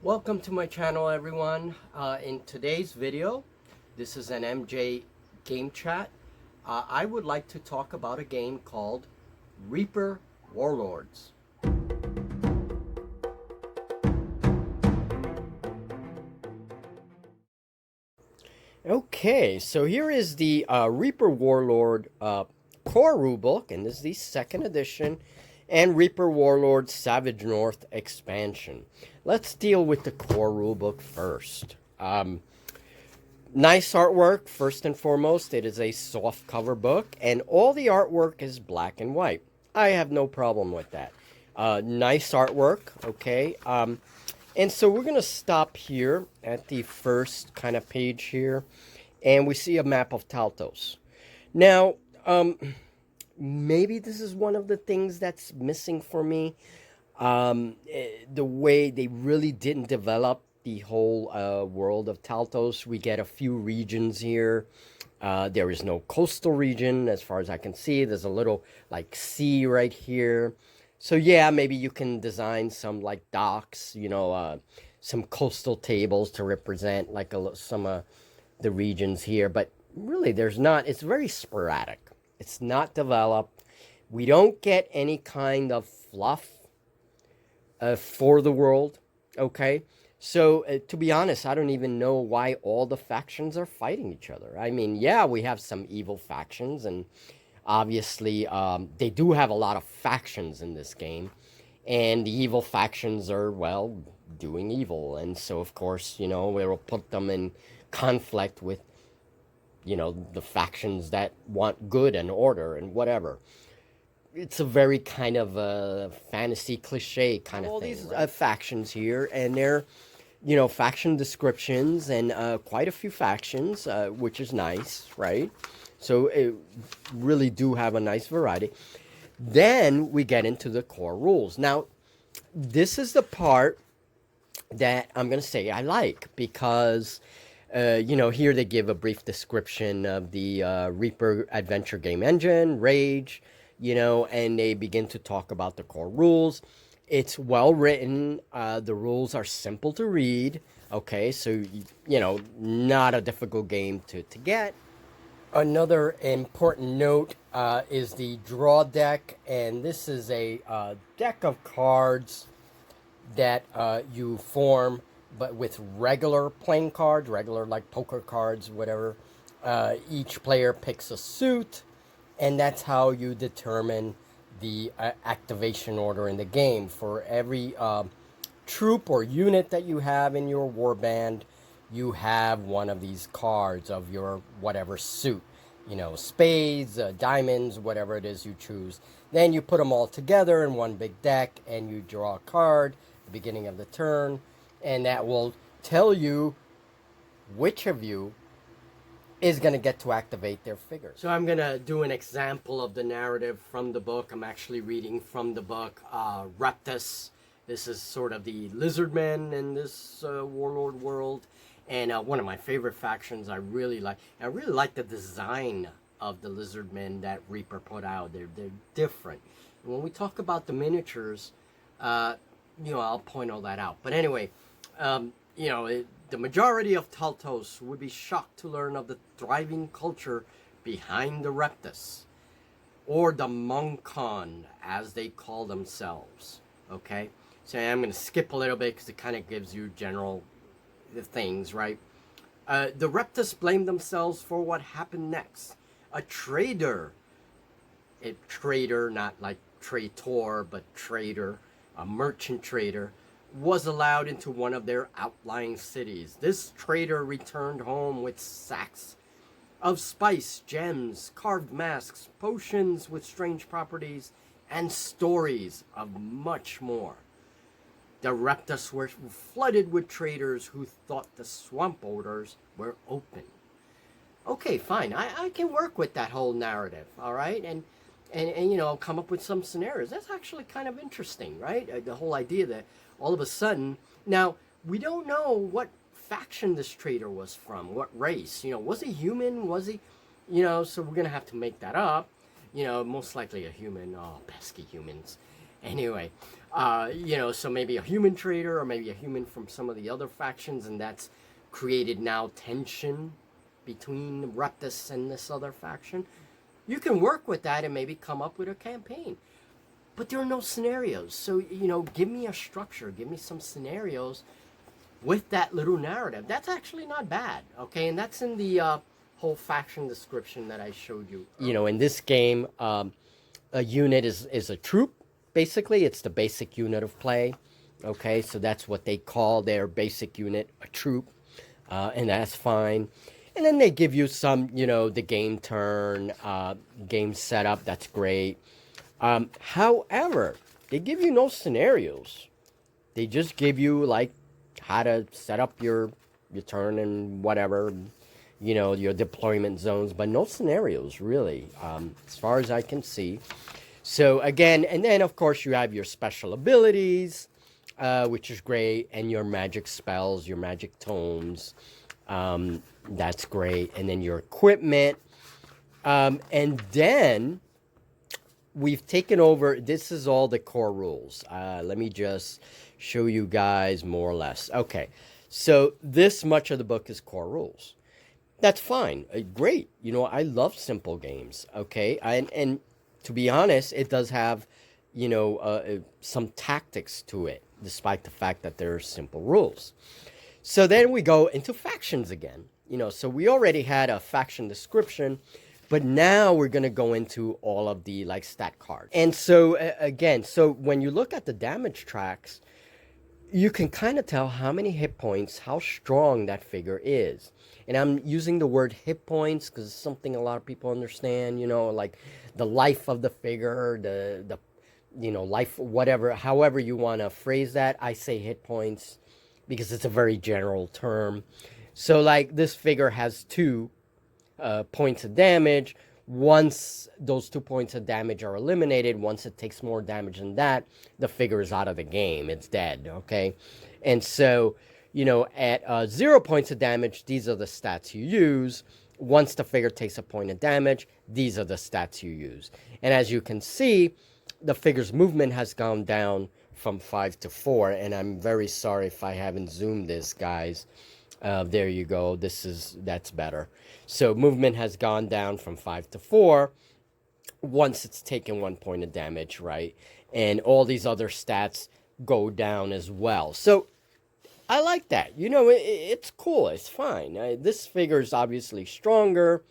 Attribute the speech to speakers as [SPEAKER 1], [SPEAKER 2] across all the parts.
[SPEAKER 1] Welcome to my channel, everyone. In today's video, this is an MJ game chat. I would like to talk about a game called Reaper Warlords. Okay, so here is the Reaper Warlord core rulebook, and this is the second edition, and Reaper Warlord Savage North expansion. Let's deal with the core rulebook first. Nice artwork, first and foremost. It is a soft cover book, and all the artwork is black and white. I have no problem with that. Nice artwork, okay. And so we're going to stop here at the first kind of page here, and we see a map of Taltos. Now, maybe this is one of the things that's missing for me. The way they really didn't develop the whole world of Taltos. We get a few regions here. There is no coastal region as far as I can see. There's a little like sea right here. So yeah, maybe you can design some like docks, some coastal tables to represent like some of the regions here. But really, there's not. It's very sporadic. It's not developed. We don't get any kind of fluff for the world, okay? So, to be honest, I don't even know why all the factions are fighting each other. I mean, yeah, we have some evil factions, and obviously, they do have a lot of factions in this game, and the evil factions are, well, doing evil, and so, of course, we'll put them in conflict with, the factions that want good and order and whatever. It's a very kind of a fantasy cliche kind of thing. All these factions here, and they're, faction descriptions, and quite a few factions, which is nice, right? So it really do have a nice variety. Then we get into the core rules. Now, this is the part that I'm going to say I like because, here they give a brief description of the Reaper adventure game engine, Rage, and they begin to talk about the core rules. It's well written. The rules are simple to read. Okay, so, not a difficult game to get. Another important note is the draw deck, and this is a deck of cards that you form, but with regular playing cards, regular like poker cards, whatever. Each player picks a suit, and that's how you determine the activation order in the game. For every troop or unit that you have in your warband, you have one of these cards of your whatever suit. Spades, diamonds, whatever it is you choose. Then you put them all together in one big deck, and you draw a card at the beginning of the turn, and that will tell you which of you is going to get to activate their figure. So I'm going to do an example of the narrative from the book. I'm actually reading from the book Reptus. This is sort of the lizardmen in this warlord world. And one of my favorite factions I really like. I really like the design of the lizardmen that Reaper put out. They're different. And when we talk about the miniatures, I'll point all that out. But anyway, the majority of Taltos would be shocked to learn of the thriving culture behind the Reptus, or the Moncon, as they call themselves. Okay, so I'm going to skip a little bit because it kind of gives you general things, right? The Reptus blame themselves for what happened next. A trader, not like traitor, but trader, a merchant trader, was allowed into one of their outlying cities. This trader returned home with sacks of spice, gems, carved masks, potions with strange properties, and stories of much more. The Reptus were flooded with traders who thought the swamp orders were open. Okay, fine. I can work with that whole narrative, all right? And come up with some scenarios. That's actually kind of interesting, right? The whole idea that all of a sudden, now, we don't know what faction this trader was from, what race. Was he human? Was he, so we're going to have to make that up. Most likely a human. Oh, pesky humans. Anyway, So maybe a human trader or maybe a human from some of the other factions, and that's created now tension between Reptus and this other faction. You can work with that and maybe come up with a campaign. But there are no scenarios. So, give me a structure, give me some scenarios with that little narrative. That's actually not bad, okay? And that's in the whole faction description that I showed you. In this game, a unit is a troop, basically. It's the basic unit of play, okay? So that's what they call their basic unit, a troop, and that's fine. And then they give you some, the game turn, game setup. That's great. However, they give you no scenarios. They just give you, like, how to set up your turn and whatever, your deployment zones, but no scenarios, really, as far as I can see. So, again, and then, of course, you have your special abilities, which is great, and your magic spells, your magic tomes. That's great. And then your equipment. And then we've taken over. This is all the core rules. Let me just show you guys more or less. Okay. So this much of the book is core rules. That's fine. Great. I love simple games. Okay. And to be honest, it does have, some tactics to it, despite the fact that there are simple rules. So then we go into factions again. So we already had a faction description, but now we're going to go into all of the, like, stat cards. And so, again, when you look at the damage tracks, you can kind of tell how many hit points, how strong that figure is. And I'm using the word hit points because it's something a lot of people understand, like the life of the figure, the life, whatever, however you want to phrase that. I say hit points because it's a very general term. So, like, this figure has 2 points of damage. Once those 2 points of damage are eliminated, once it takes more damage than that, the figure is out of the game. It's dead, okay? And so, at 0 points of damage, these are the stats you use. Once the figure takes a point of damage, these are the stats you use. And as you can see, the figure's movement has gone down from 5 to 4, and I'm very sorry if I haven't zoomed this, guys. There you go. That's better. So movement has gone down from 5 to 4 once it's taken 1 point of damage, right? And all these other stats go down as well. So I like that. It's cool. It's fine. This figure is obviously stronger.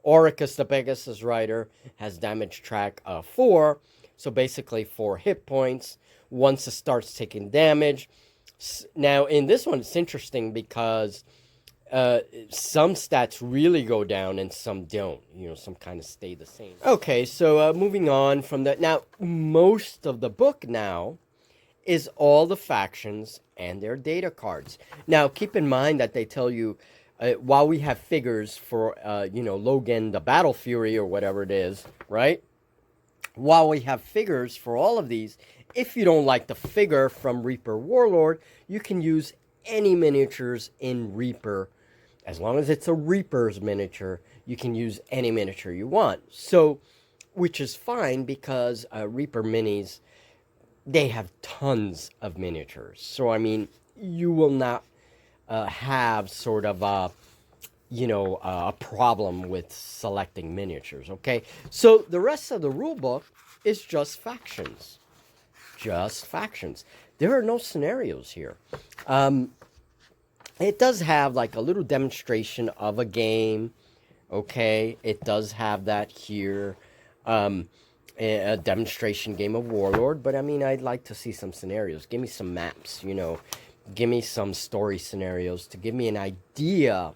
[SPEAKER 1] Oricus, the Pegasus Rider, has damage track 4. So basically 4 hit points once it starts taking damage. Now, in this one, it's interesting because some stats really go down and some don't. Some kind of stay the same. Okay, so moving on from that. Now, most of the book now is all the factions and their data cards. Now, keep in mind that they tell you, while we have figures for, Logan, the Battle Fury, or whatever it is, right? While we have figures for all of these, if you don't like the figure from Reaper Warlord, you can use any miniatures in Reaper. As long as it's a Reaper's miniature, you can use any miniature you want. So, which is fine because Reaper minis, they have tons of miniatures. So, I mean, you will not have sort of a problem with selecting miniatures, okay? So the rest of the rule book is just factions. Just factions. There are no scenarios here. It does have, like, a little demonstration of a game, okay? It does have that here. A demonstration game of Warlord, but I mean, I'd like to see some scenarios. Give me some maps, give me some story scenarios to give me an idea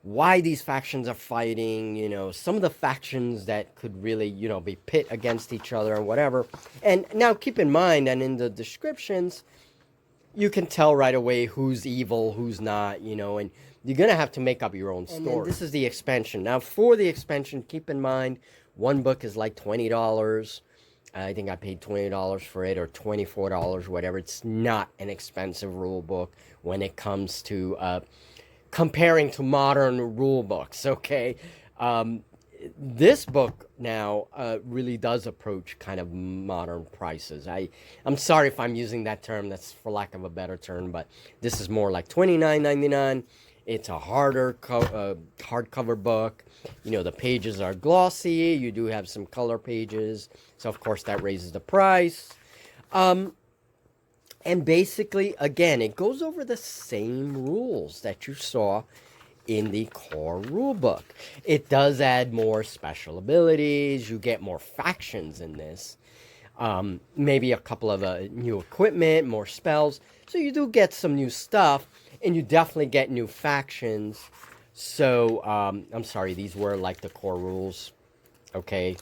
[SPEAKER 1] why these factions are fighting, some of the factions that could really, be pit against each other and whatever. And now keep in mind, and in the descriptions, you can tell right away who's evil, who's not, and you're going to have to make up your own story. And this is the expansion. Now, for the expansion, keep in mind, one book is like $20. I think I paid $20 for it, or $24, whatever. It's not an expensive rule book when it comes to comparing to modern rule books, okay? this book now really does approach kind of modern prices. I'm sorry if I'm using that term. That's for lack of a better term, but this is more like $29.99. It's a hardcover book. You know, the pages are glossy. You do have some color pages, so of course that raises the price. And basically, again, it goes over the same rules that you saw in the core rulebook. It does add more special abilities. You get more factions in this. Maybe a couple of new equipment, more spells. So you do get some new stuff, and you definitely get new factions. So, I'm sorry, these were like the core rules. Okay.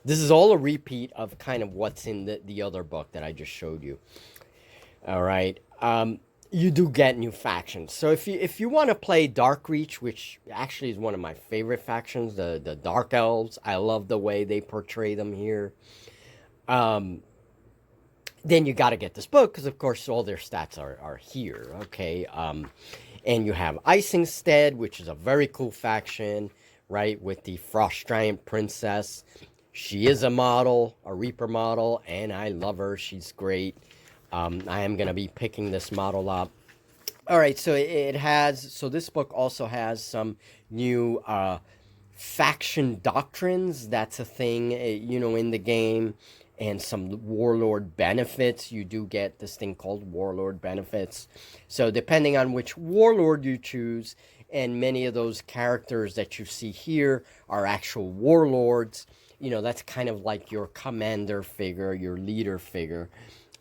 [SPEAKER 1] This is all a repeat of kind of what's in the other book that I just showed you. All right. You do get new factions. So if you want to play Dark Reach, which actually is one of my favorite factions, the Dark Elves, I love the way they portray them here. Then you got to get this book because, of course, all their stats are here. Okay. And you have Icingstead, which is a very cool faction, right? With the Frost Giant Princess. She is a model, a Reaper model, and I love her. She's great. I am going to be picking this model up. All right, so so this book also has some new faction doctrines. That's a thing, you know, in the game. And some warlord benefits. You do get this thing called warlord benefits. So depending on which warlord you choose, and many of those characters that you see here are actual warlords. You know, that's kind of like your commander figure, your leader figure.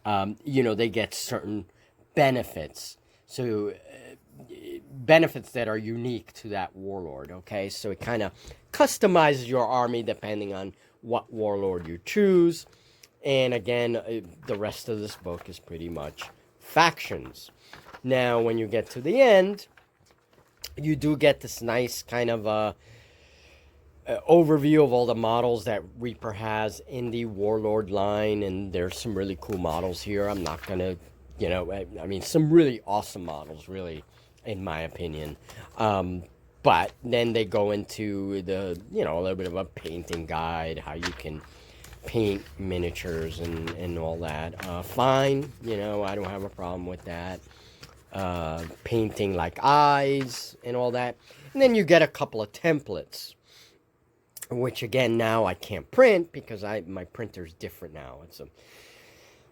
[SPEAKER 1] You know, they get certain benefits. So, benefits that are unique to that warlord, okay? So it kind of customizes your army depending on what warlord you choose. And again, the rest of this book is pretty much factions. Now, when you get to the end, you do get this nice kind of overview of all the models that Reaper has in the Warlord line, and there's some really cool models here. I'm not gonna, you know, I mean, some really awesome models, really, in my opinion. But then they go into the, you know, a little bit of a painting guide, how you can paint miniatures and all that. Fine, you know, I don't have a problem with that. Painting like eyes and all that. And then you get a couple of templates, which again now I can't print because my printer's different now. It's a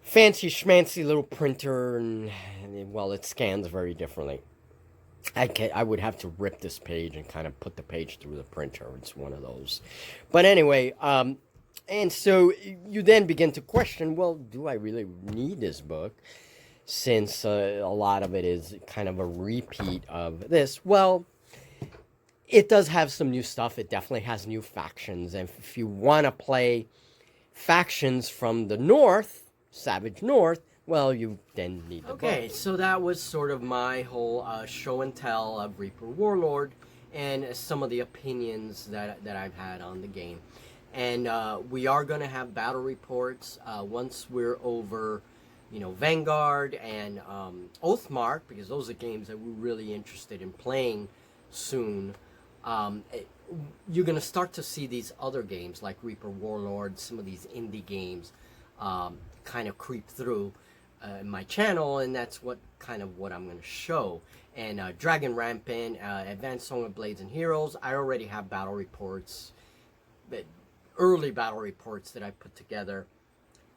[SPEAKER 1] fancy schmancy little printer, and well, it scans very differently. I would have to rip this page and kind of put the page through the printer. It's one of those. But anyway, and so you then begin to question, well, do I really need this book? Since a lot of it is kind of a repeat of this. Well, it does have some new stuff. It definitely has new factions. And if you want to play factions from the North, Savage North, well, you then need the book. Okay, so that was sort of my whole show and tell of Reaper Warlord and some of the opinions that I've had on the game. And we are going to have battle reports once we're over, you know, Vanguard and Oathmark, because those are games that we're really interested in playing soon. You're going to start to see these other games like Reaper Warlord, some of these indie games kind of creep through my channel, and that's what I'm going to show. And Dragon Rampant, Advanced Song of Blades and Heroes, I already have battle reports, early battle reports that I put together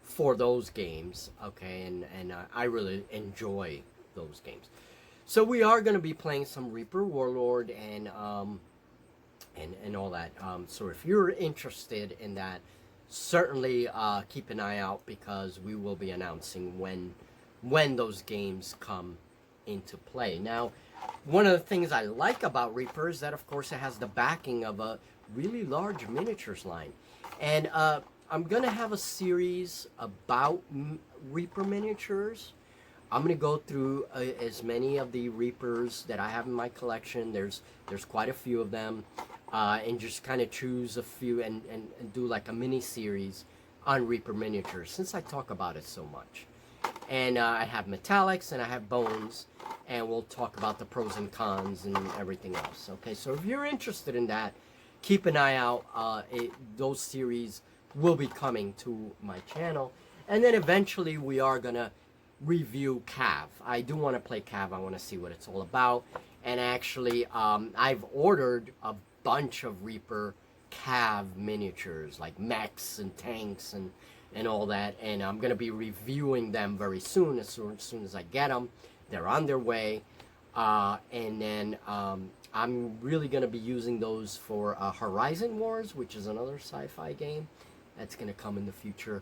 [SPEAKER 1] for those games, okay, and I really enjoy those games. So we are going to be playing some Reaper Warlord and all that. So if you're interested in that, certainly keep an eye out, because we will be announcing when those games come into play. Now, one of the things I like about Reaper is that, of course, it has the backing of a really large miniatures line. And I'm going to have a series about Reaper miniatures. I'm going to go through as many of the Reapers that I have in my collection. There's quite a few of them. And just kind of choose a few and do like a mini series on Reaper miniatures, since I talk about it so much. And I have metallics and I have bones, and we'll talk about the pros and cons and everything else. Okay, so if you're interested in that, keep an eye out. Those series will be coming to my channel. And then eventually we are going to review Cav. I do want to play Cav. I want to see what it's all about. And actually, I've ordered a bunch of Reaper Cav miniatures, like mechs and tanks and all that. And I'm going to be reviewing them very soon, as soon as I get them. They're on their way. And then I'm really going to be using those for Horizon Wars, which is another sci-fi game that's going to come in the future.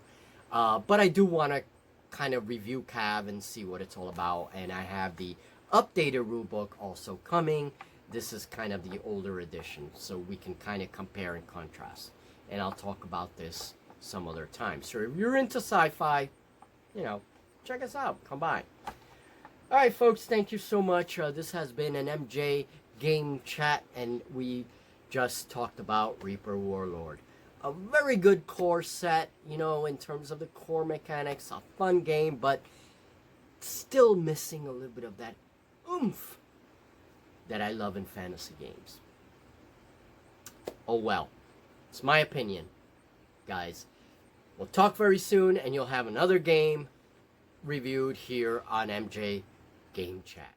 [SPEAKER 1] But I do want to kind of review Cav and see what it's all about. And I have the updated rulebook also coming. This is kind of the older edition, so we can kind of compare and contrast. And I'll talk about this some other time. So if you're into sci-fi, you know, check us out. Come by. All right, folks, thank you so much. This has been an MJ Game Chat, and we just talked about Reaper Warlord. A very good core set, you know, in terms of the core mechanics. A fun game, but still missing a little bit of that oomph that I love in fantasy games. Oh well. It's my opinion, guys. We'll talk very soon, and you'll have another game reviewed here on MJ Game Chat.